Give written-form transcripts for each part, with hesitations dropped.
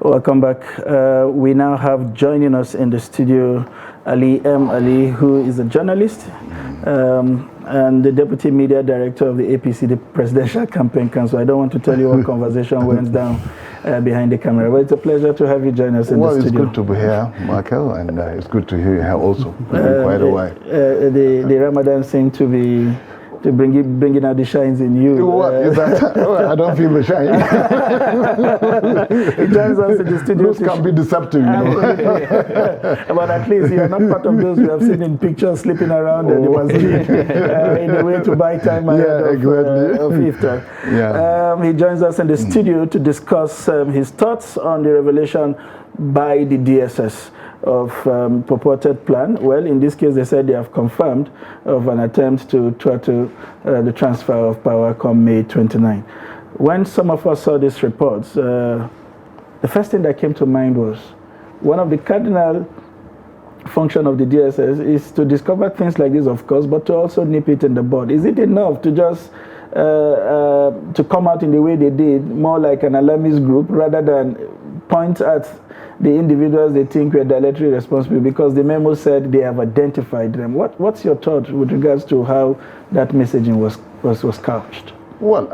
Welcome back. We now have joining us in the studio Ali M. Ali, who is a journalist and the Deputy Media Director of the APC, the Presidential Campaign Council. I don't want to tell you what conversation went down behind the camera, but it's a pleasure to have you join us in the studio. Well, it's good to be here, Michael, and it's good to hear you here also. It's been quite a while. The Ramadan seemed to be bringing out the shines in you. What is that? I don't feel the shine. It joins us in the studio. Those can be deceptive, you know. But at least you are not part of those we have seen in pictures sleeping around the masjid in a way to buy time ahead of Iftar. Yeah. He joins us in the studio to discuss his thoughts on the revelation by the DSS of purported plan. Well, in this case, they said they have confirmed of an attempt to try to the transfer of power come May 29. When some of us saw these reports, the first thing that came to mind was one of the cardinal function of the DSS is to discover things like this, of course, but to also nip it in the bud. Is it enough to just to come out in the way they did, more like an alarmist group, rather than point at the individuals they think were directly responsible, because the memo said they have identified them? What's your thought with regards to how that messaging was couched? Well,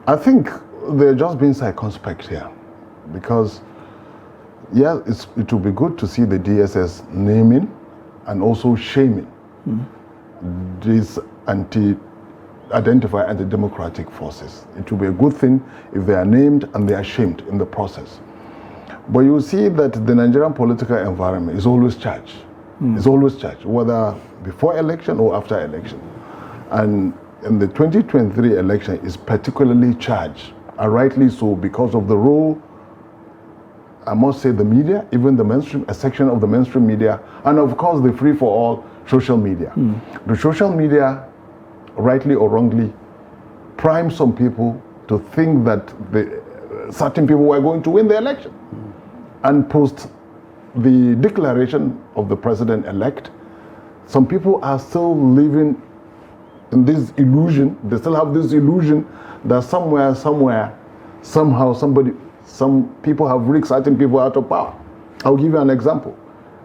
I think they're just being circumspect here, because it will be good to see the DSS naming and also shaming these identify anti-democratic forces. It will be a good thing if they are named and they are shamed in the process. But you see that the Nigerian political environment is always charged. It's always charged, whether before election or after election. And in the 2023 election is particularly charged, and rightly so, because of the role, I must say, the media, even the mainstream, a section of the mainstream media, and of course the free-for-all social media. The social media, rightly or wrongly, prime some people to think that certain people were going to win the election. And post the declaration of the president-elect, some people are still living in this illusion. They still have this illusion that somewhere, somehow, some people have rigged certain people out of power. I'll give you an example,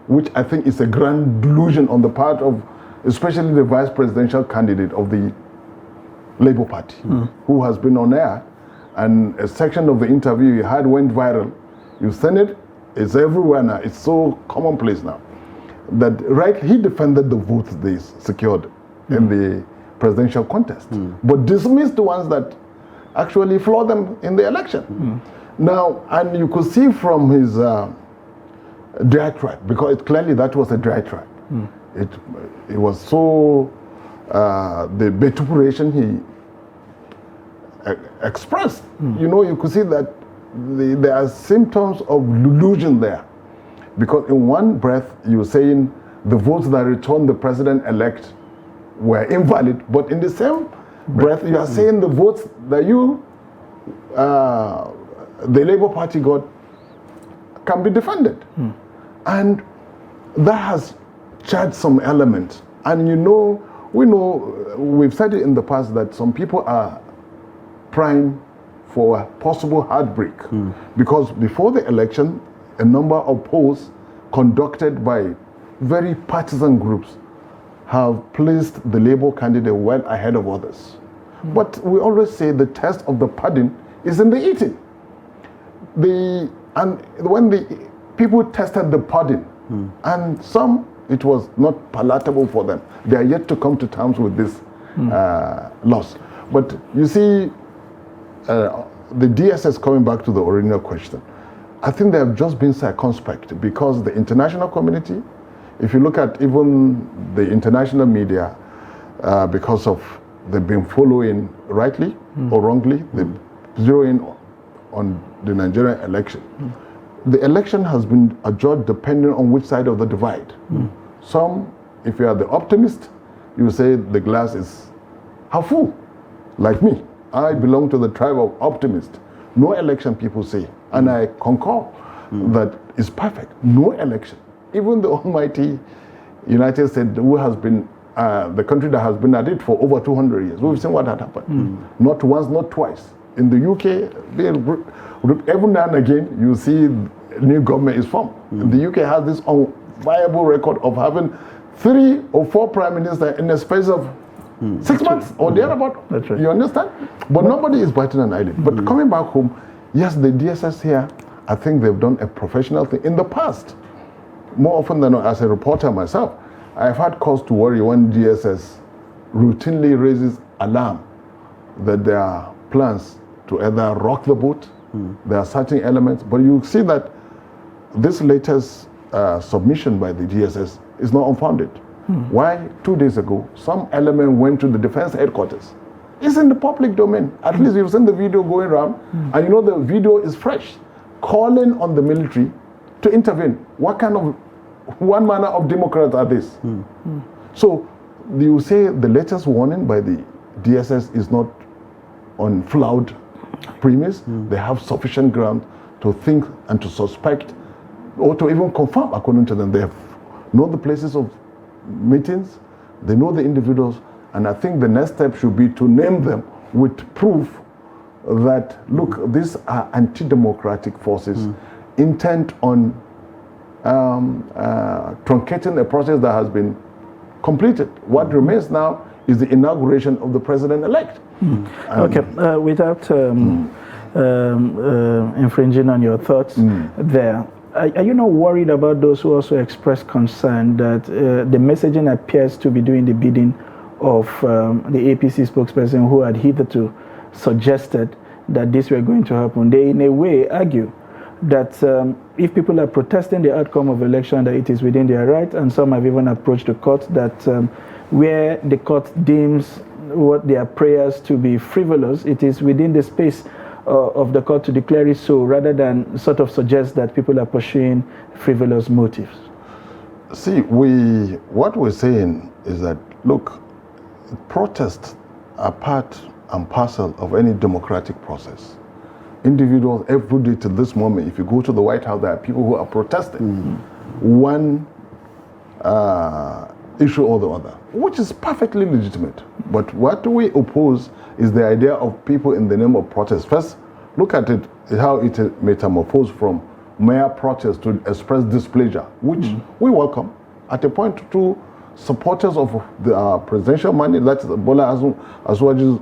which I think is a grand delusion on the part of especially the vice presidential candidate of the Labour Party, who has been on air, and a section of the interview he had went viral. You've seen it, it's everywhere now, it's so commonplace now. That he defended the votes they secured in the presidential contest, but dismissed the ones that actually flawed them in the election. Now, and you could see from his diatribe, because clearly that was a diatribe. It was so, the vituperation he expressed, you could see that there are symptoms of delusion there. Because in one breath, you're saying the votes that returned the president-elect were invalid, but in the same breath, you are saying the votes that the Labour Party got can be defended. And that has charged some elements. And we've said it in the past that some people are primed for a possible heartbreak. Because before the election, a number of polls conducted by very partisan groups have placed the Labour candidate well ahead of others. But we always say the test of the pudding is in the eating. And when the people tested the pudding, and some, it was not palatable for them. They are yet to come to terms with this loss. But you see, the DSS, coming back to the original question, I think they have just been circumspect, because the international community, if you look at even the international media, because of they've been following, rightly or wrongly, they zero in on the Nigerian election. The election has been adjudged depending on which side of the divide. Some, if you are the optimist, you say the glass is half full, like me. I belong to the tribe of optimists. No election, people say, and I concur that it's perfect. No election. Even the almighty United States, who has been the country that has been at it for over 200 years, we've seen what had happened. Not once, not twice. In the UK, every now and again, you see a new government is formed. The UK has this unviable record of having 3 or 4 prime ministers in a space of 6 months or thereabout. That's right. You understand? But nobody is biting an eyelid. But coming back home, yes, the DSS here, I think they've done a professional thing. In the past, more often than not, as a reporter myself, I've had cause to worry when DSS routinely raises alarm that there are plans to either rock the boat, there are certain elements, but you see that this latest submission by the DSS is not unfounded. Why? 2 days ago, some element went to the defense headquarters. It's in the public domain. At least you've seen the video going around, and you know the video is fresh, calling on the military to intervene. What manner of Democrats are this? So you say the latest warning by the DSS is not on flawed premise. They have sufficient ground to think and to suspect, or to even confirm, according to them. They know the places of meetings, they know the individuals, and I think the next step should be to name them with proof that, look, these are anti-democratic forces intent on truncating a process that has been completed. What remains now is the inauguration of the president-elect. Okay, without infringing on your thoughts there, are you not worried about those who also express concern that the messaging appears to be doing the bidding of the APC spokesperson who had hitherto suggested that this were going to happen? They, in a way, argue that if people are protesting the outcome of election, that it is within their right, and some have even approached the court that where the court deems what their prayers to be frivolous, it is within the space of the court to declare it so, rather than sort of suggest that people are pursuing frivolous motives. See, what we're saying is that, look, protests are part and parcel of any democratic process. Individuals every day to this moment, if you go to the White House, there are people who are protesting one issue or the other, which is perfectly legitimate. But what we oppose is the idea of people in the name of protest. First, look at it, how it metamorphosed from mere protest to express displeasure, which we welcome. At a point, to supporters of the presidential mandate, that's Bola Aswaji's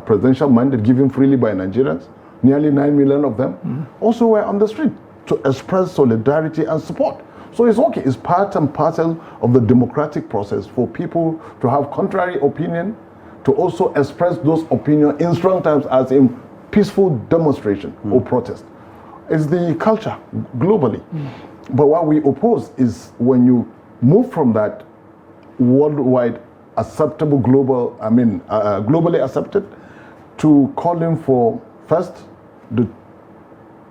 presidential mandate given freely by Nigerians, nearly 9 million of them, also were on the street to express solidarity and support. So it's okay, it's part and parcel of the democratic process for people to have contrary opinion, to also express those opinions in strong terms as in peaceful demonstration or protest. It's the culture globally. But what we oppose is when you move from that worldwide acceptable globally accepted, to calling for first the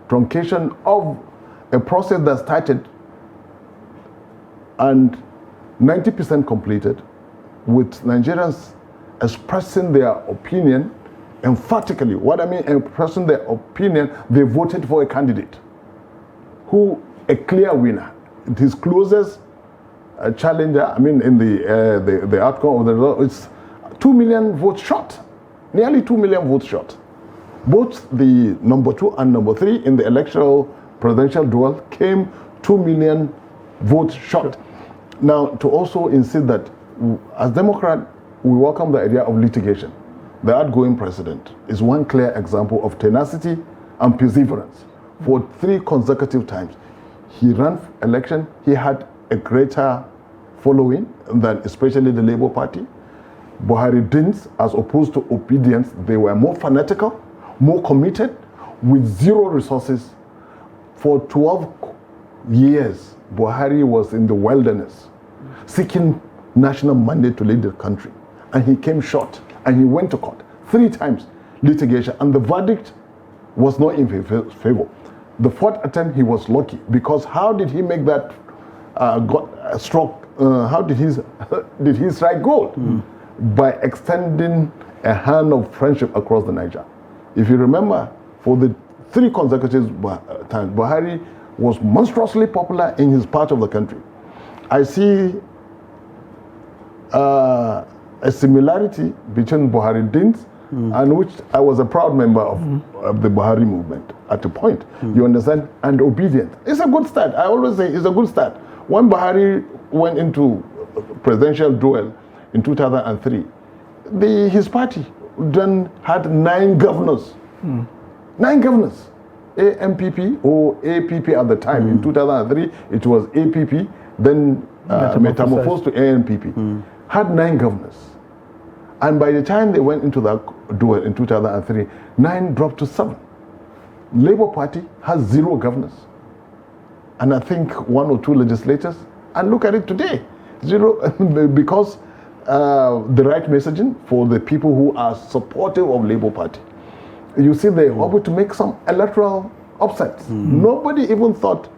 truncation of a process that started and 90% completed, with Nigerians expressing their opinion emphatically. What I mean, expressing their opinion, they voted for a candidate who a clear winner. His closest challenger, in the outcome of the result, it's 2 million votes short, nearly 2 million votes short. Both the number 2 and number 3 in the electoral presidential duel came 2 million votes short. Now, to also insist that as Democrat, we welcome the idea of litigation. The outgoing president is one clear example of tenacity and perseverance. For 3 consecutive times, he ran election, he had a greater following than especially the Labour Party. Buhari didn't, as opposed to obedience, they were more fanatical, more committed, with zero resources. For 12 years, Buhari was in the wilderness, seeking national mandate to lead the country. And he came short, and he went to court 3 times, litigation, and the verdict was not in favor. The 4th attempt, he was lucky, because how did he make that stroke? How did he strike gold? By extending a hand of friendship across the Niger. If you remember, for the 3 consecutive times, Buhari was monstrously popular in his part of the country. I see a similarity between Buhari Dins and which I was a proud member of the Buhari movement at a point. You understand? And obedient. It's a good start. I always say it's a good start. When Buhari went into presidential duel in 2003, his party then had 9 governors. 9 governors. AMPP or APP at the time. In 2003, it was APP, then metamorphosed to ANPP. Had 9 governors. And by the time they went into that duel in 2003, 9 dropped to 7. Labour Party has 0 governors. And I think 1 or 2 legislators. And look at it today. 0, because the right messaging for the people who are supportive of Labour Party. You see, they're able to make some electoral upsets. Nobody even thought,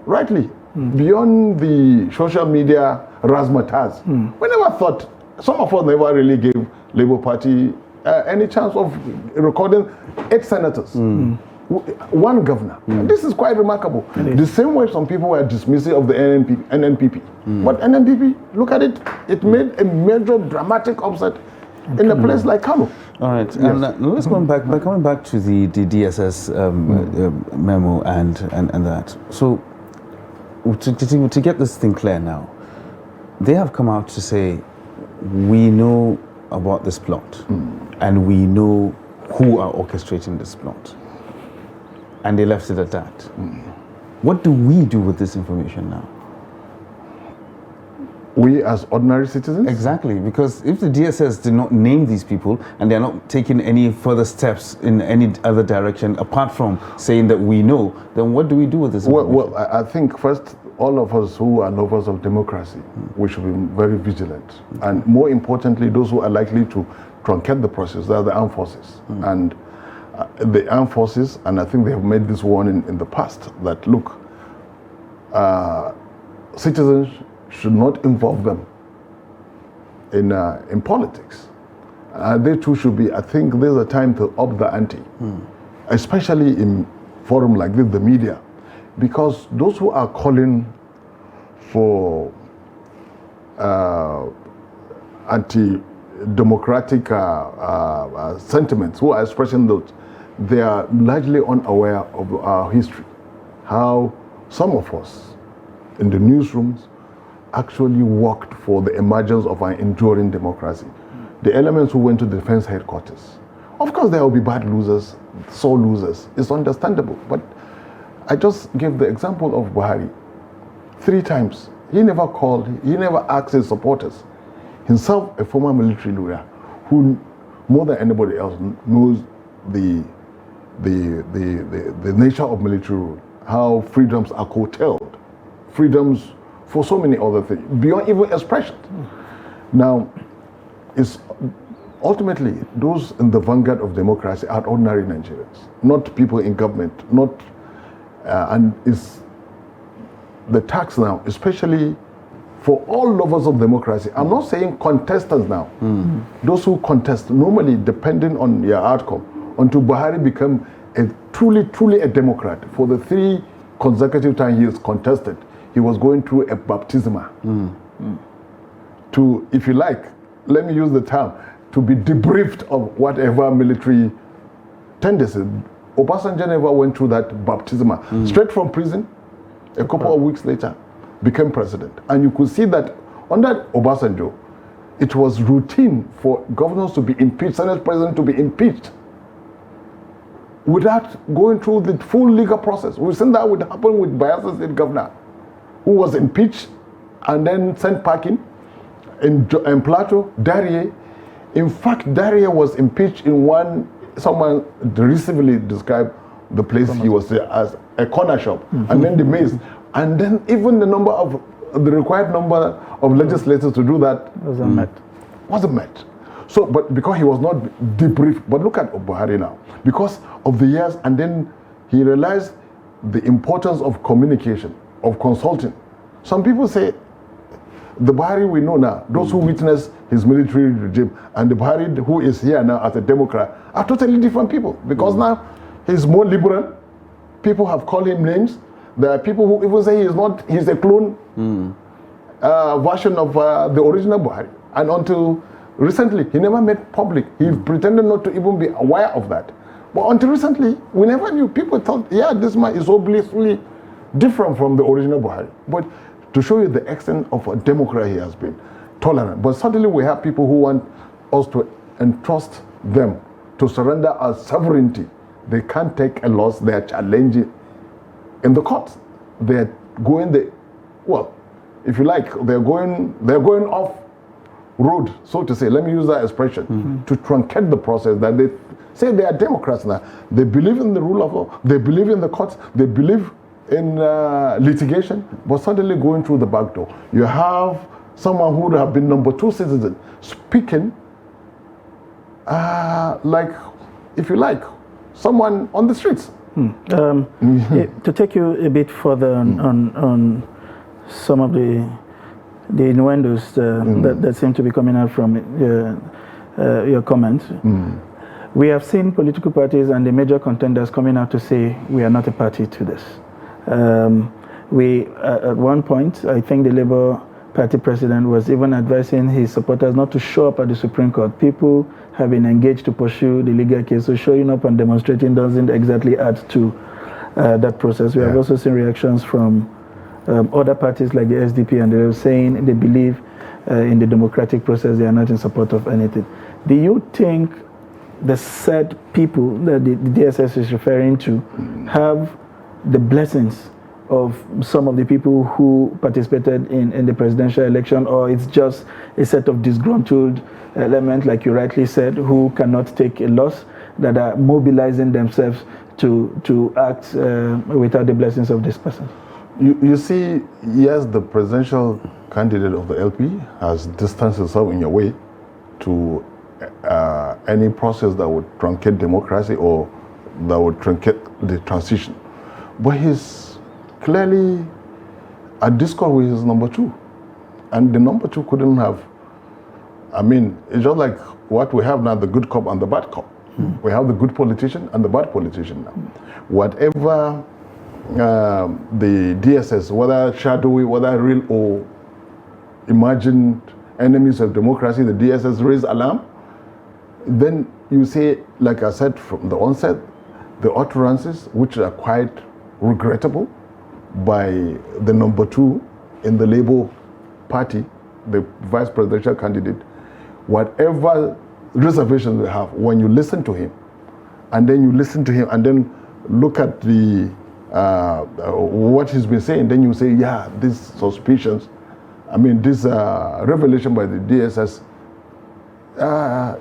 rightly, beyond the social media razzmatazz. We never thought, some of us never really gave Labour Party any chance of recording 8 senators. 1 governor. This is quite remarkable. The same way some people were dismissive of the NNPP. But NNPP, look at it, it made a major dramatic upset in a place like Kano. All right, yes. And let's go back. By coming back to the DSS memo and that. So to get this thing clear now, they have come out to say we know about this plot and we know who are orchestrating this plot, and they left it at that. What do we do with this information now? We as ordinary citizens? Exactly, because if the DSS did not name these people and they're not taking any further steps in any other direction apart from saying that we know, then what do we do with this information? Well, I think first, all of us who are lovers of democracy, we should be very vigilant. And more importantly, those who are likely to truncate the process, they are the armed forces. And the armed forces, and I think they have made this warning in the past, that look, citizens should not involve them in politics. They too should be, I think there's a time to up the ante, especially in forum like this, the media, because those who are calling for anti-democratic sentiments, who are expressing those, they are largely unaware of our history, how some of us in the newsrooms actually worked for the emergence of an enduring democracy. The elements who went to defense headquarters. Of course, there will be bad losers, sore losers. It's understandable. But I just gave the example of Buhari. 3 times. He never called, he never asked his supporters. Himself, a former military lawyer, who more than anybody else knows the nature of military rule, how freedoms are curtailed, freedoms for so many other things, beyond even expression. Now, it's ultimately those in the vanguard of democracy are ordinary Nigerians, not people in government, and it's the tax now, especially for all lovers of democracy. I'm not saying contestants now. Those who contest, normally depending on your outcome, until Buhari become a truly a Democrat. For the 3 consecutive times he has contested, he was going through a baptisma to, if you like, let me use the term, to be debriefed of whatever military tendency. Obasanjo never went through that baptisma. Straight from prison, a couple of weeks later, became president. And you could see that under Obasanjo, it was routine for governors to be impeached, Senate president to be impeached, without going through the full legal process. We've seen that would happen with Bayelsa State governor, who was impeached and then sent packing in Plateau. Darie, in fact, Darie was impeached in someone derisively described the place he was there as a corner shop, and then the maze, and then even the required number of legislators to do that wasn't met. So, but because he was not debriefed, but look at Buhari now, because of the years, and then he realized the importance of communication, of consulting. Some people say the Buhari we know now, those who witnessed his military regime, and the Buhari who is here now as a Democrat are totally different people, because now he's more liberal. People have called him names. There are people who even say he's a clone version of the original Buhari. And until Recently, he never made public. He pretended not to even be aware of that. But until recently, we never knew. People thought, yeah, this man is obviously different from the original Buhari. But to show you the extent of a Democrat he has been, tolerant. But suddenly we have people who want us to entrust them to surrender our sovereignty. They can't take a loss. They are challenging in the courts. They are going well, if you like, they're going off road, so to say. Let me use that expression to truncate the process. That they say they are Democrats now. They believe in the rule of law. They believe in the courts. They believe in litigation. But suddenly going through the back door, you have someone who would have been number 2 citizen speaking like, if you like, someone on the streets. To take you a bit further on some of the innuendos that seem to be coming out from your comments, we have seen political parties and the major contenders coming out to say we are not a party to this. At one point, I think the Labour Party president was even advising his supporters not to show up at the Supreme Court. People have been engaged to pursue the legal case, so showing up and demonstrating doesn't exactly add to that process. We have also seen reactions from other parties like the SDP, and they're saying they believe in the democratic process. They are not in support of anything. Do you think the said people that the DSS is referring to have the blessings of some of the people who participated in the presidential election, or it's just a set of disgruntled elements, like you rightly said, who cannot take a loss, that are mobilizing themselves to act without the blessings of this person? You see, yes, the presidential candidate of the LP has distanced himself in a way to any process that would truncate democracy or that would truncate the transition. But he's clearly at discord with his number 2. And the number 2 couldn't have, I mean, it's just like what we have now, the good cop and the bad cop. We have the good politician and the bad politician now. Whatever the DSS, whether shadowy, whether real or imagined enemies of democracy, the DSS raise alarm, then you say, like I said from the onset, the utterances, which are quite regrettable by the number 2 in the Labour Party, the vice presidential candidate, whatever reservations they have, when you listen to him, and then look at the what he's been saying, then you say, yeah, these suspicions, I mean, this revelation by the DSS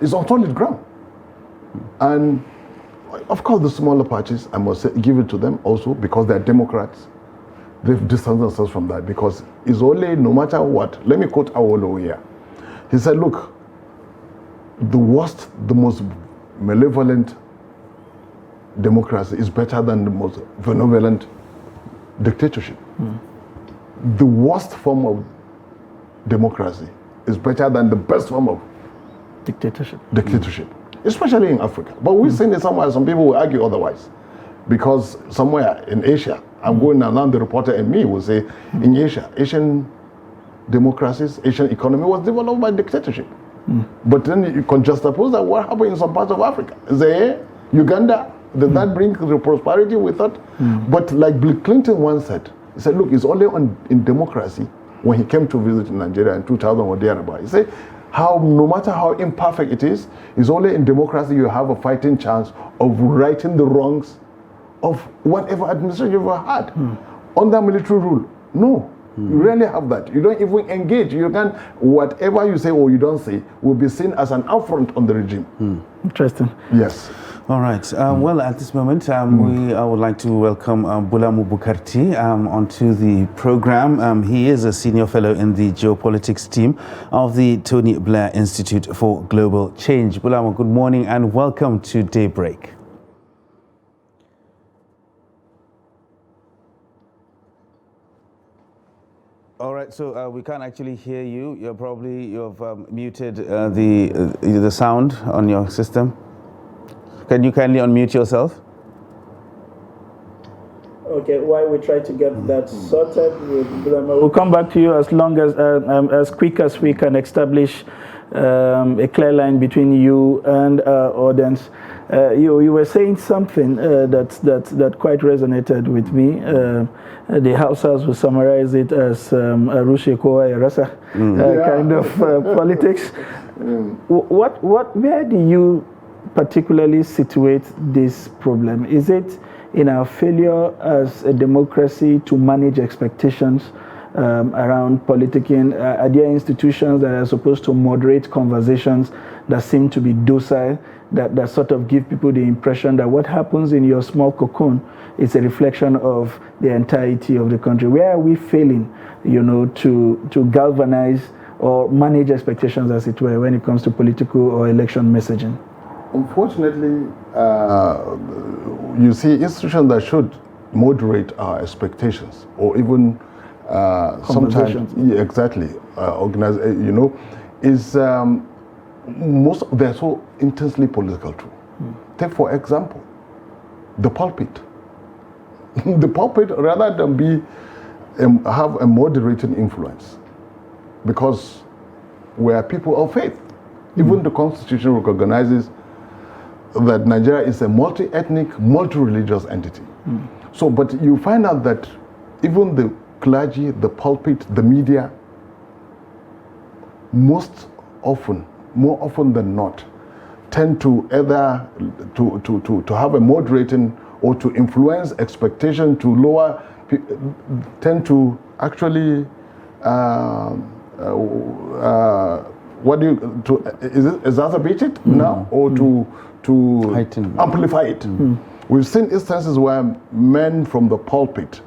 is on solid ground. And of course, the smaller parties, I must say, give it to them also, because they're Democrats. They've distanced themselves from that, because it's only, no matter what, let me quote Awolowo here. He said, look, the worst, the most malevolent democracy is better than the most benevolent dictatorship. The worst form of democracy is better than the best form of dictatorship. Especially in Africa. But we've seen it somewhere, some people will argue otherwise. Because somewhere in Asia, I'm going around, the reporter and me will say, in Asia, Asian democracies, Asian economy was developed by dictatorship. But then you can juxtapose that what happened in some parts of Africa. Zaire, Uganda, did that bring the prosperity we thought? But like Bill Clinton once said, he said, look, it's only in democracy, when he came to visit Nigeria in 2000 or thereabout, he said, no matter how imperfect it is, it's only in democracy you have a fighting chance of righting the wrongs of whatever administration you've ever had. Under military rule, no. You rarely have that. You don't even engage. You can, whatever you say or you don't say will be seen as an affront on the regime. Interesting. Yes. All right. Well, at this moment, I would like to welcome Bulamu Bukarti onto the program. He is a senior fellow in the geopolitics team of the Tony Blair Institute for Global Change. Bulamu, good morning and welcome to Daybreak. All right, so we can't actually hear you. You've muted the sound on your system. Can you kindly unmute yourself? Okay, while we try to get that sorted, we'll come back to you as quick as we can establish a clear line between you and our audience. You were saying something that quite resonated with me. The Hausas will summarize it as Arushe Kowa Erasa kind of politics. Where do you particularly situate this problem? Is it in our failure as a democracy to manage expectations around politicking? Are there institutions that are supposed to moderate conversations that seem to be docile, that sort of give people the impression that what happens in your small cocoon is a reflection of the entirety of the country? Where are we failing, to galvanize or manage expectations, as it were, when it comes to political or election messaging? Unfortunately, you see institutions that should moderate our expectations, or even sometimes, exactly, organize, is they're so intensely political too. Take, for example, the pulpit. The pulpit, rather than have a moderating influence, because we're people of faith. Even the Constitution recognizes that Nigeria is a multi-ethnic, multi-religious entity. So, but you find out that even the clergy, the pulpit, the media, more often than not, tend to either to have a moderating or to influence expectation, to lower, tend to actually exacerbate it now, or to heighten, amplify it. We've seen instances where men from the pulpit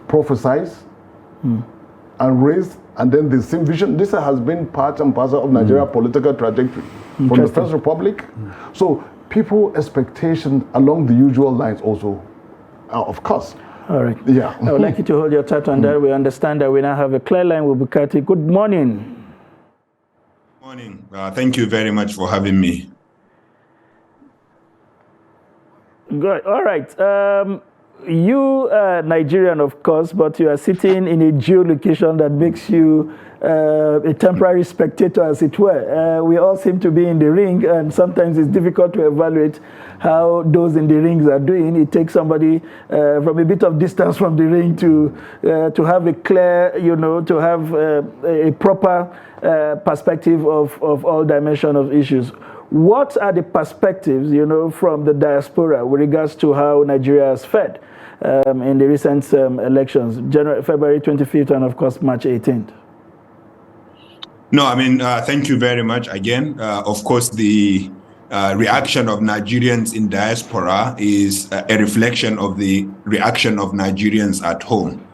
prophesize and raise, and then the same vision. This has been part and parcel of Nigeria's political trajectory from the First Republic. So people expectation along the usual lines also, of course. All right. Yeah. I would like you to hold your thought on that. We understand that we now have a clear line with Bukati. Good morning. Morning. Thank you very much for having me. Good. All right. You are Nigerian, of course, but you are sitting in a geolocation that makes you a temporary spectator, as it were. We all seem to be in the ring, and sometimes it's difficult to evaluate how those in the rings are doing. It takes somebody from a bit of distance from the ring to have a clear, to have a proper perspective of all dimensions of issues. What are the perspectives, from the diaspora with regards to how Nigeria has fared in the recent elections, February 25th and, of course, March 18th? No, thank you very much again. Of course, the reaction of Nigerians in diaspora is a reflection of the reaction of Nigerians at home.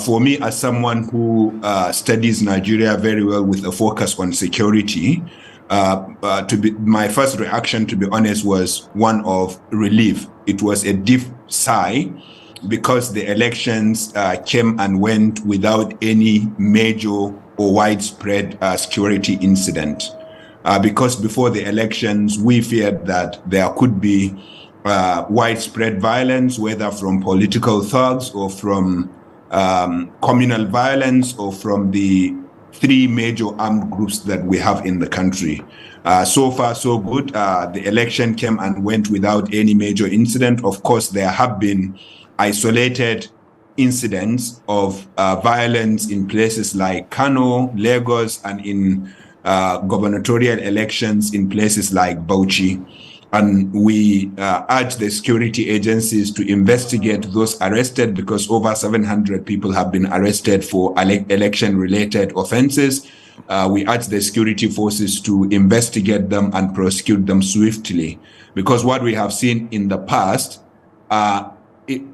For me, as someone who studies Nigeria very well with a focus on security, my first reaction, to be honest, was one of relief. It was a deep sigh because the elections came and went without any major or widespread security incident. Because before the elections, we feared that there could be widespread violence, whether from political thugs or from communal violence or from the three major armed groups that we have in the country. So far, so good. The election came and went without any major incident. Of course, there have been isolated incidents of violence in places like Kano, Lagos, and in gubernatorial elections in places like Bauchi. And we urge the security agencies to investigate those arrested, because over 700 people have been arrested for election-related offenses. We urge the security forces to investigate them and prosecute them swiftly, because what we have seen in the past are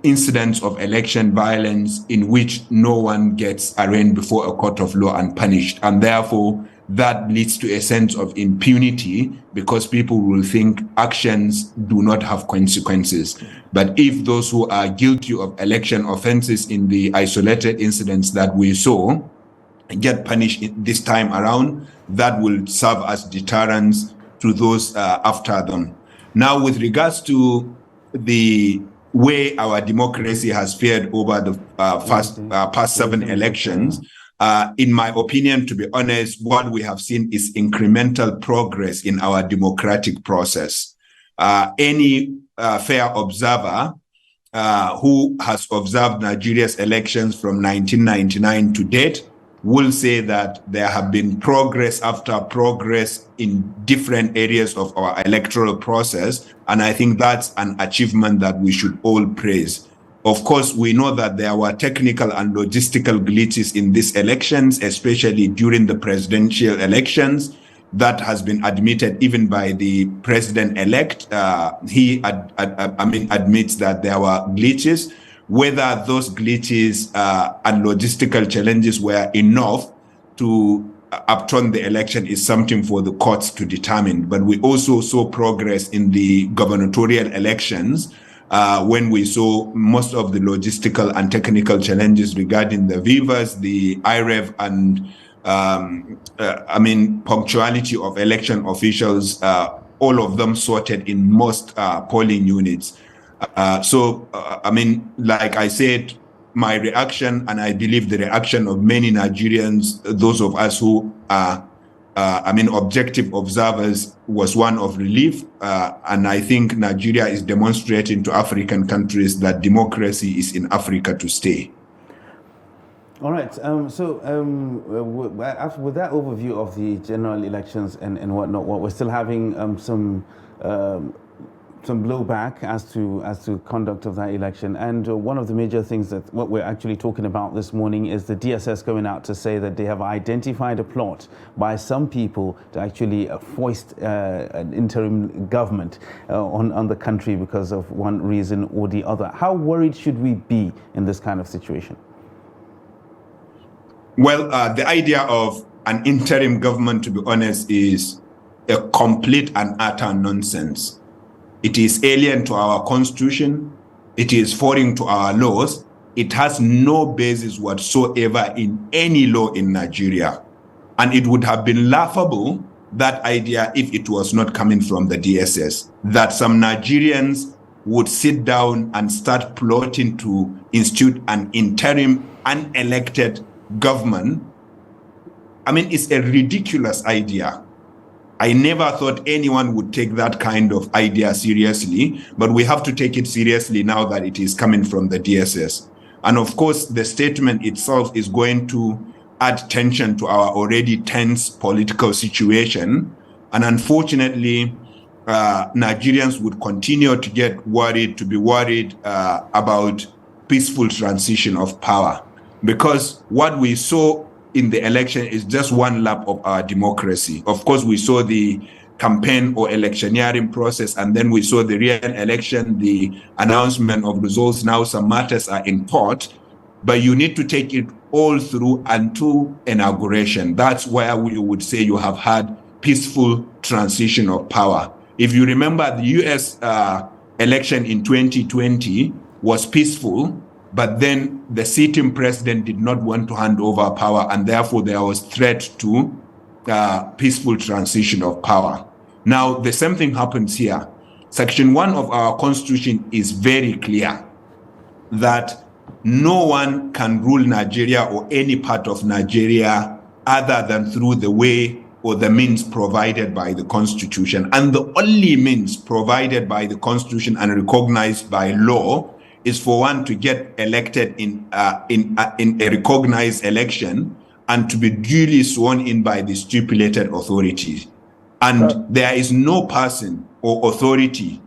incidents of election violence in which no one gets arraigned before a court of law and punished. And therefore, that leads to a sense of impunity, because people will think actions do not have consequences. But if those who are guilty of election offenses in the isolated incidents that we saw get punished this time around, that will serve as deterrence to those after them. Now, with regards to the way our democracy has fared over the past 7 elections, in my opinion, to be honest, what we have seen is incremental progress in our democratic process. Any fair observer who has observed Nigeria's elections from 1999 to date will say that there have been progress after progress in different areas of our electoral process. And I think that's an achievement that we should all praise. Of course, we know that there were technical and logistical glitches in these elections, especially during the presidential elections. That has been admitted even by the president-elect. He admits that there were glitches. Whether those glitches and logistical challenges were enough to upturn the election is something for the courts to determine. But we also saw progress in the gubernatorial elections when we saw most of the logistical and technical challenges regarding the vivas, the IREV, and punctuality of election officials, all of them sorted in most polling units. Like I said, my reaction, and I believe the reaction of many Nigerians, those of us who are, objective observers, was one of relief. And I think Nigeria is demonstrating to African countries that democracy is in Africa to stay. All right. With that overview of the general elections and whatnot, we're still having some blowback as to conduct of that election. And one of the major things that what we're actually talking about this morning is the DSS going out to say that they have identified a plot by some people to actually foist an interim government on the country because of one reason or the other. How worried should we be in this kind of situation? Well, the idea of an interim government, to be honest, is a complete and utter nonsense. It is alien to our constitution. It is foreign to our laws. It has no basis whatsoever in any law in Nigeria. And it would have been laughable, that idea, if it was not coming from the DSS, that some Nigerians would sit down and start plotting to institute an interim unelected government. It's a ridiculous idea. I never thought anyone would take that kind of idea seriously, but we have to take it seriously now that it is coming from the DSS. And of course, the statement itself is going to add tension to our already tense political situation. And unfortunately, Nigerians would continue to get worried, about peaceful transition of power. Because what we saw in the election is just one lap of our democracy. Of course, we saw the campaign or electioneering process, and then we saw the real election, the announcement of results. Now some matters are in court, but you need to take it all through until inauguration. That's where we would say you have had peaceful transition of power. If you remember, the US election in 2020 was peaceful, but then the sitting president did not want to hand over power, and therefore there was threat to peaceful transition of power. Now, the same thing happens here. Section 1 of our constitution is very clear that no one can rule Nigeria or any part of Nigeria other than through the way or the means provided by the constitution. And the only means provided by the constitution and recognized by law is for one to get elected in a recognized election and to be duly sworn in by the stipulated authorities. And there is no person or authority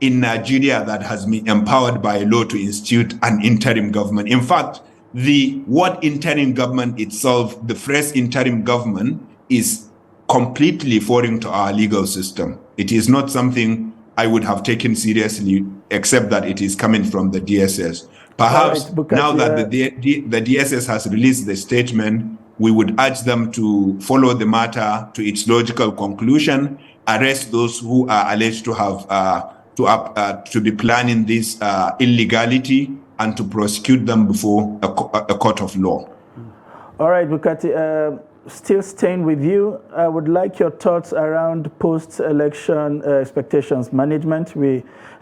in Nigeria that has been empowered by law to institute an interim government. In fact, the word interim government itself, the phrase interim government, is completely foreign to our legal system. It is not something I would have taken seriously, except that it is coming from the DSS. Perhaps now that the DSS has released the statement, we would urge them to follow the matter to its logical conclusion, arrest those who are alleged to have to be planning this illegality, and to prosecute them before a court of law. All right, Bukati. still staying with you, I would like your thoughts around post-election expectations management.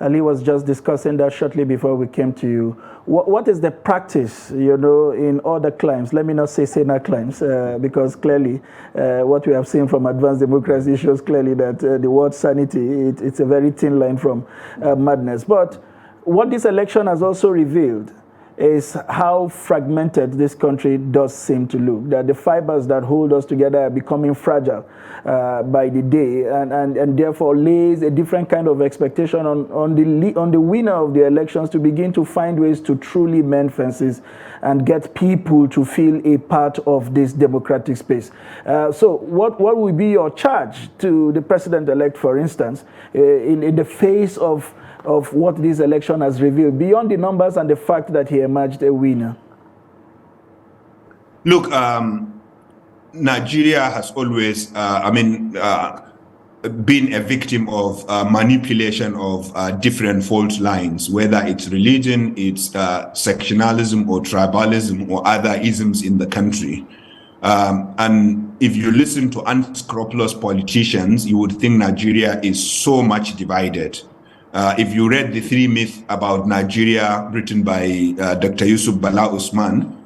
Ali was just discussing that shortly before we came to you. What is the practice, in other climes? Let me not say Sena climes, because clearly what we have seen from advanced democracy shows clearly that the word sanity, it's a very thin line from madness. But what this election has also revealed is how fragmented this country does seem to look, that the fibers that hold us together are becoming fragile by the day, and therefore lays a different kind of expectation on the winner of the elections to begin to find ways to truly mend fences and get people to feel a part of this democratic space. So what will be your charge to the president-elect, for instance, in the face of what this election has revealed, beyond the numbers and the fact that he emerged a winner? Look, Nigeria has always, been a victim of manipulation of different fault lines, whether it's religion, it's sectionalism or tribalism or other isms in the country. And if you listen to unscrupulous politicians, you would think Nigeria is so much divided. If you read the 3 myths about Nigeria written by Dr. Yusuf Bala Usman,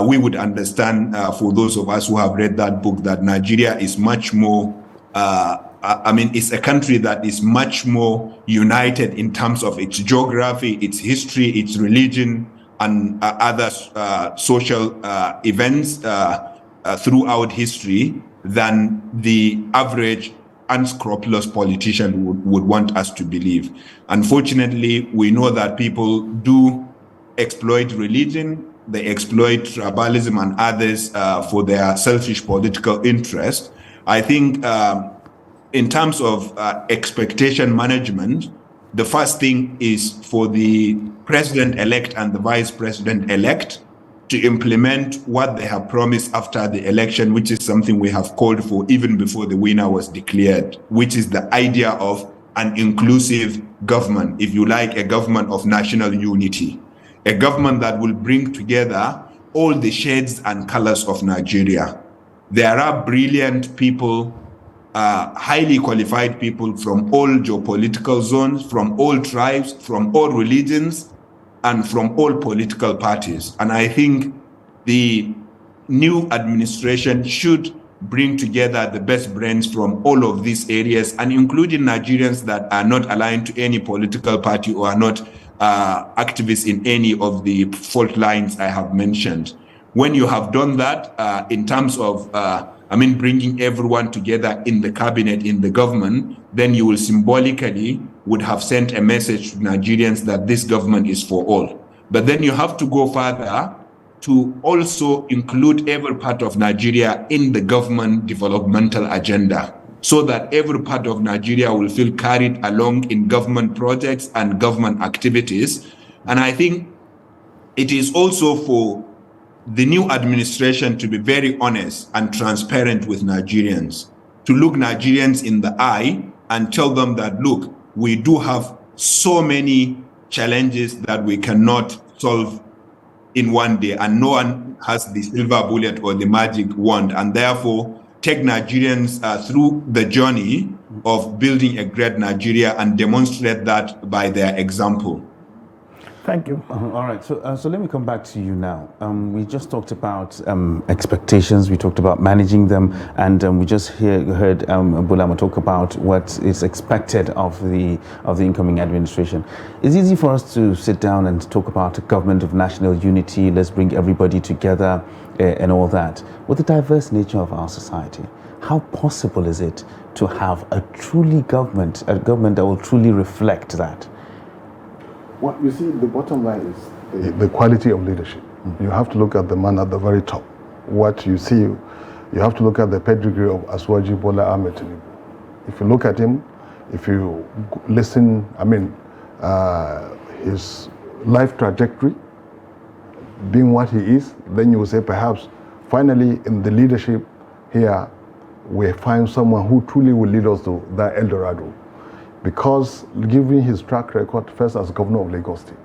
we would understand, for those of us who have read that book, that Nigeria is much more, it's a country that is much more united in terms of its geography, its history, its religion, and other social events throughout history than the average unscrupulous politician would want us to believe. Unfortunately, we know that people do exploit religion, they exploit tribalism and others for their selfish political interest. I think in terms of expectation management, the first thing is for the president-elect and the vice president-elect to implement what they have promised after the election, which is something we have called for even before the winner was declared, which is the idea of an inclusive government, if you like, a government of national unity, a government that will bring together all the shades and colors of Nigeria. There are brilliant people, highly qualified people from all geopolitical zones, from all tribes, from all religions, and from all political parties. And I think the new administration should bring together the best brains from all of these areas, and including Nigerians that are not aligned to any political party or are not activists in any of the fault lines I have mentioned. When you have done that, in terms of bringing everyone together in the cabinet, in the government, then you will symbolically would have sent a message to Nigerians that this government is for all. But then you have to go further to also include every part of Nigeria in the government developmental agenda, so that every part of Nigeria will feel carried along in government projects and government activities. And I think it is also for the new administration to be very honest and transparent with Nigerians, to look Nigerians in the eye and tell them that, look, we do have so many challenges that we cannot solve in one day, and no one has the silver bullet or the magic wand, and therefore take Nigerians through the journey of building a great Nigeria and demonstrate that by their example. Thank you. All right, so let me come back to you now. We just talked about expectations, we talked about managing them, and we just heard Bulama talk about what is expected of the incoming administration. It's easy for us to sit down and talk about a government of national unity, let's bring everybody together and all that. With the diverse nature of our society, how possible is it to have a government that will truly reflect that? Well, you see, the bottom line is the quality of leadership. Mm-hmm. You have to look at the man at the very top. What you see, you have to look at the pedigree of Asuwaji Bola Ahmed Tinubu. If you look at him, if you listen, his life trajectory, being what he is, then you will say perhaps finally in the leadership here, we find someone who truly will lead us to that El Dorado. Because given his track record first as governor of Lagos State,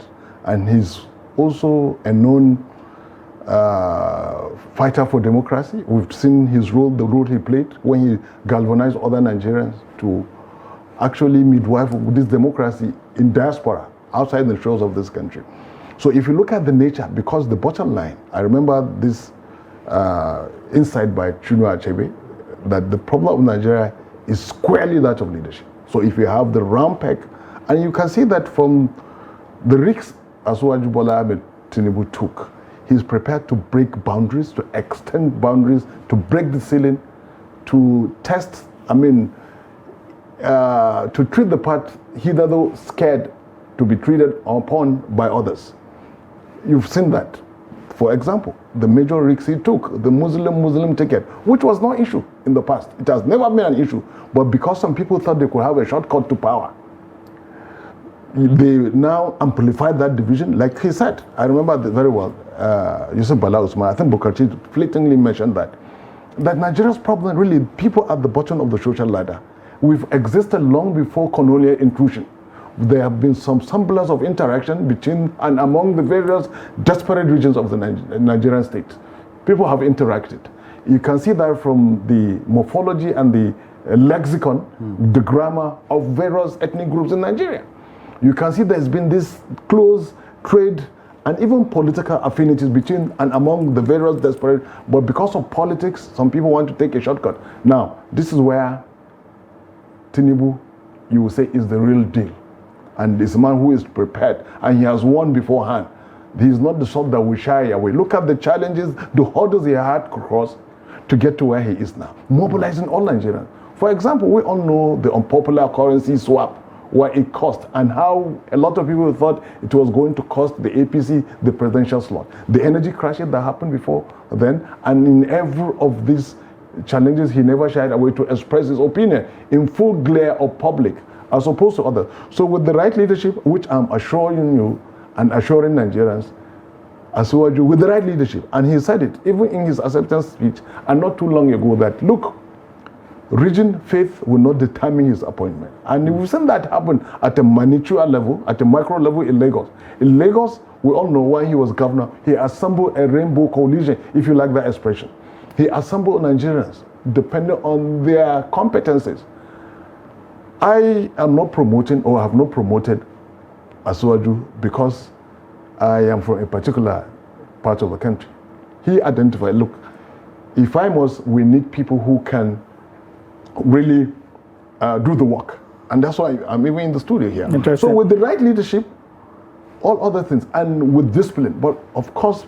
and he's also a known fighter for democracy. We've seen his role, the role he played when he galvanized other Nigerians to actually midwife this democracy in diaspora, outside the shores of this country. So if you look at the nature, because the bottom line, I remember this insight by Chinua Achebe, that the problem of Nigeria is squarely that of leadership. So if you have the round peg, and you can see that from the risks Asiwaju Bola Ahmed Tinubu took, he's prepared to break boundaries, to extend boundaries, to break the ceiling, to test, to treat the part hitherto scared to be treated upon by others. You've seen that. For example, the major risks he took, the Muslim ticket, which was no issue in the past. It has never been an issue. But because some people thought they could have a shortcut to power, they now amplified that division. Like he said, I remember very well, Yusuf Bala Usman, I think Bukarchi fleetingly mentioned that Nigeria's problem, really, people at the bottom of the social ladder, we've existed long before colonial intrusion. There have been some semblance of interaction between and among the various disparate regions of the Nigerian state. People have interacted. You can see that from the morphology and the lexicon, the grammar of various ethnic groups in Nigeria. You can see there's been this close trade and even political affinities between and among the various disparate, but because of politics, some people want to take a shortcut. Now, this is where Tinubu, you will say, is the real deal. And is a man who is prepared, and he has won beforehand. He is not the sort that will shy away. Look at the challenges, the hurdles he had to cross to get to where he is now. Mobilizing all Nigerians. For example, we all know the unpopular currency swap, what it cost, and how a lot of people thought it was going to cost the APC the presidential slot. The energy crashes that happened before then, and in every of these challenges, he never shied away to express his opinion in full glare of public, as opposed to others. So with the right leadership, which I'm assuring you and assuring Nigerians, Asiwaju, with the right leadership, and he said it even in his acceptance speech, and not too long ago, that look, region faith will not determine his appointment. And we've seen that happen at a miniature level, at a micro level in Lagos. In Lagos, we all know when he was governor, he assembled a rainbow coalition, if you like that expression. He assembled Nigerians depending on their competencies. I am not promoting or have not promoted Asiwaju because I am from a particular part of the country. He identified, look, if I must, we need people who can really do the work. And that's why I'm even in the studio here. So with the right leadership, all other things, and with discipline, but of course,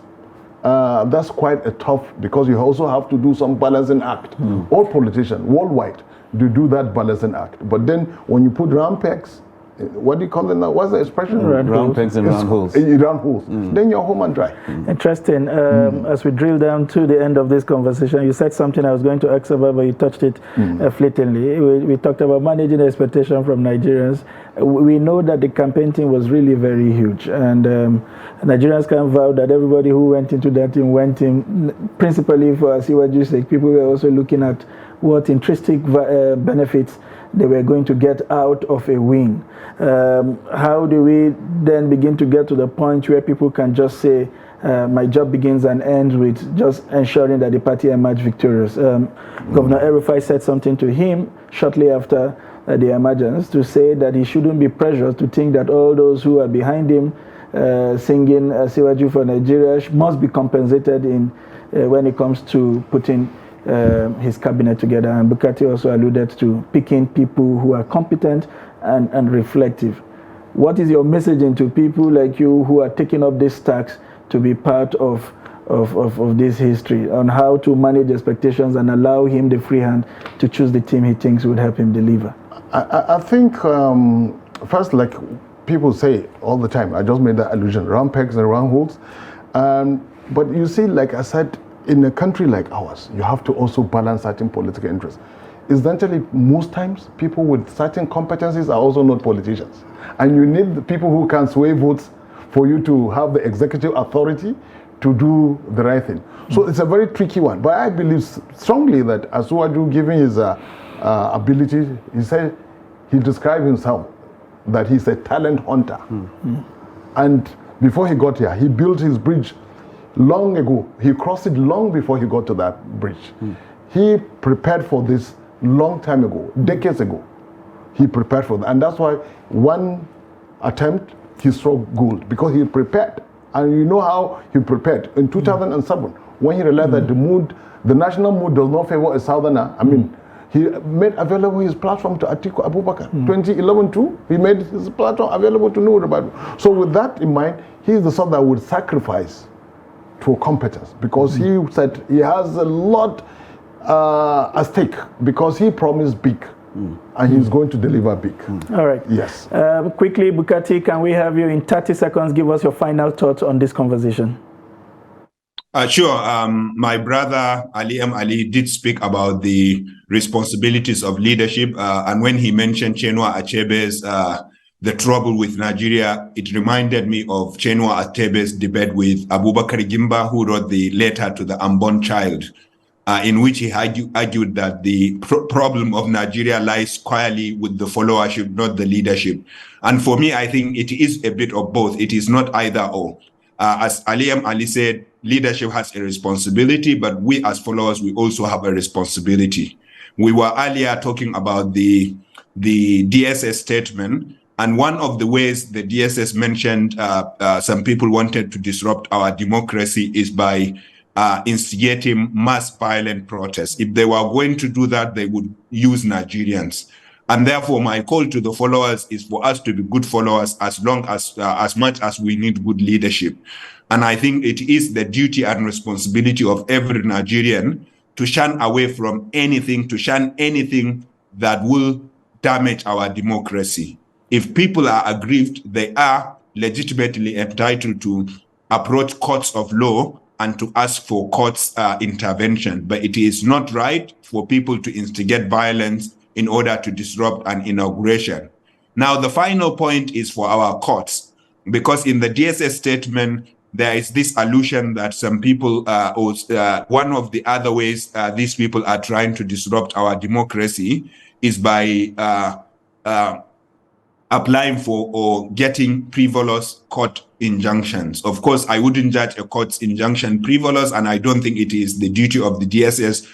that's quite a tough, because you also have to do some balancing act. All politicians worldwide do that balancing act. But then when you put round pegs, what do you call it now? What's the expression? Round pegs and round holes. Round holes. Then you're home and dry. Interesting. As we drill down to the end of this conversation, you said something I was going to ask about, but you touched it fleetingly. We talked about managing expectation from Nigerians. We know that the campaign team was really very huge, and Nigerians can vow that everybody who went into that team went in principally for Asiwaju's sake. People were also looking at what intrinsic benefits they were going to get out of a win. How do we then begin to get to the point where people can just say, my job begins and ends with just ensuring that the party emerge victorious? Governor El-Rufai said something to him shortly after the emergence to say that he shouldn't be pressured to think that all those who are behind him singing Asiwaju for Nigeria must be compensated in when it comes to putting his cabinet together. And Bukati also alluded to picking people who are competent and reflective. What is your messaging to people like you who are taking up this task to be part of this history on how to manage expectations and allow him the free hand to choose the team he thinks would help him deliver? I think first, like people say all the time, I just made that allusion, round pegs and round holes. But you see, like I said, in a country like ours, you have to also balance certain political interests. Essentially, most times, people with certain competencies are also not politicians. And you need the people who can sway votes for you to have the executive authority to do the right thing. So it's a very tricky one. But I believe strongly that Asiwaju, given his ability, he described himself that he's a talent hunter. And before he got here, he built his bridge long ago. He crossed it long before he got to that bridge. He prepared for this long time ago, decades ago. He prepared for that. And that's why one attempt, he struck gold, because he prepared. And you know how he prepared. In 2007, when he realized that the national mood does not favor a southerner, I mean, he made available his platform to Atiku Abubakar. 2011 too, he made his platform available to Nuhu Ribadu. So with that in mind, he is the sort that would sacrifice to competence, because he said he has a lot at stake, because he promised big. And he's going to deliver big. All right. Yes. Quickly, Bukati, can we have you in 30 seconds give us your final thoughts on this conversation? Sure. My brother Ali Ali did speak about the responsibilities of leadership, and when he mentioned Chinua Achebe's the trouble with Nigeria, it reminded me of Chinua Achebe's debate with Abubakar Gimba, who wrote the letter to the unborn child, in which he argued that the problem of Nigeria lies squarely with the followership, not the leadership. And for me, I think it is a bit of both. It is not either or. As Ali said, leadership has a responsibility, but we as followers, we also have a responsibility. We were earlier talking about the DSS statement, and one of the ways the DSS mentioned some people wanted to disrupt our democracy is by instigating mass violent protests. If they were going to do that, they would use Nigerians. And therefore, my call to the followers is for us to be good followers as much as we need good leadership. And I think it is the duty and responsibility of every Nigerian to shun away from anything, to shun anything that will damage our democracy. If people are aggrieved, they are legitimately entitled to approach courts of law and to ask for courts intervention. But it is not right for people to instigate violence in order to disrupt an inauguration. Now, the final point is for our courts, because in the DSS statement, there is this allusion that some people, one of the other ways these people are trying to disrupt our democracy is by applying for or getting frivolous court injunctions. Of course, I wouldn't judge a court's injunction frivolous, and I don't think it is the duty of the DSS,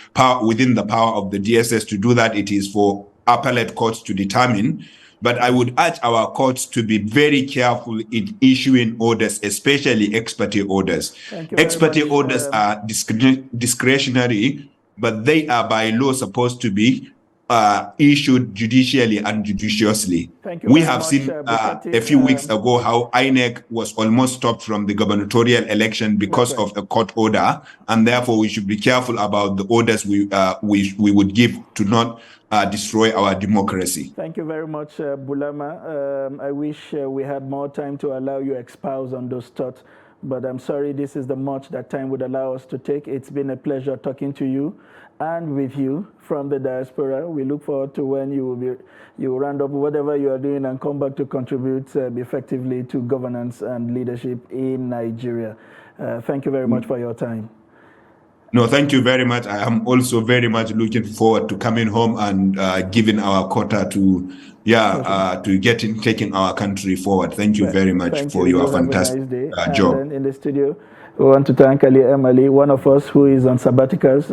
within the power of the DSS to do that. It is for appellate courts to determine. But I would urge our courts to be very careful in issuing orders, especially ex parte orders. Ex parte orders are discretionary, but they are by law supposed to be issued judicially and judiciously. We have seen a few weeks ago how INEC was almost stopped from the gubernatorial election because of a court order, and therefore we should be careful about the orders we would give to not destroy our democracy. Thank you very much, Bulama. I wish we had more time to allow you to expound on those thoughts, but I'm sorry this is the much that time would allow us to take. It's been a pleasure talking to you and with you from the diaspora. We look forward to when you will round up whatever you are doing and come back to contribute effectively to governance and leadership in Nigeria. Thank you very much for your time. No, thank you very much. I am also very much looking forward to coming home and giving our quota to taking our country forward. Thank you very much for your fantastic job. And in the studio, we want to thank Ali Ali, one of us who is on sabbaticals.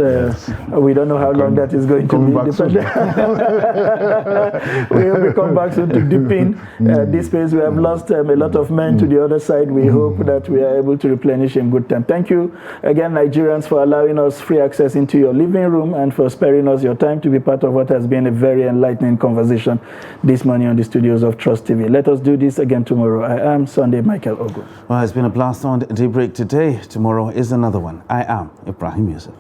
We don't know how long that is going to be. We hope we come back soon to deepen this space. We have lost a lot of men to the other side. We hope that we are able to replenish in good time. Thank you again, Nigerians, for allowing us free access into your living room and for sparing us your time to be part of what has been a very enlightening conversation this morning on the studios of Trust TV. Let us do this again tomorrow. I am Sunday Michael Ogu. Well, it's been a blast on Daybreak today. Tomorrow is another one. I am Ibrahim Yusuf.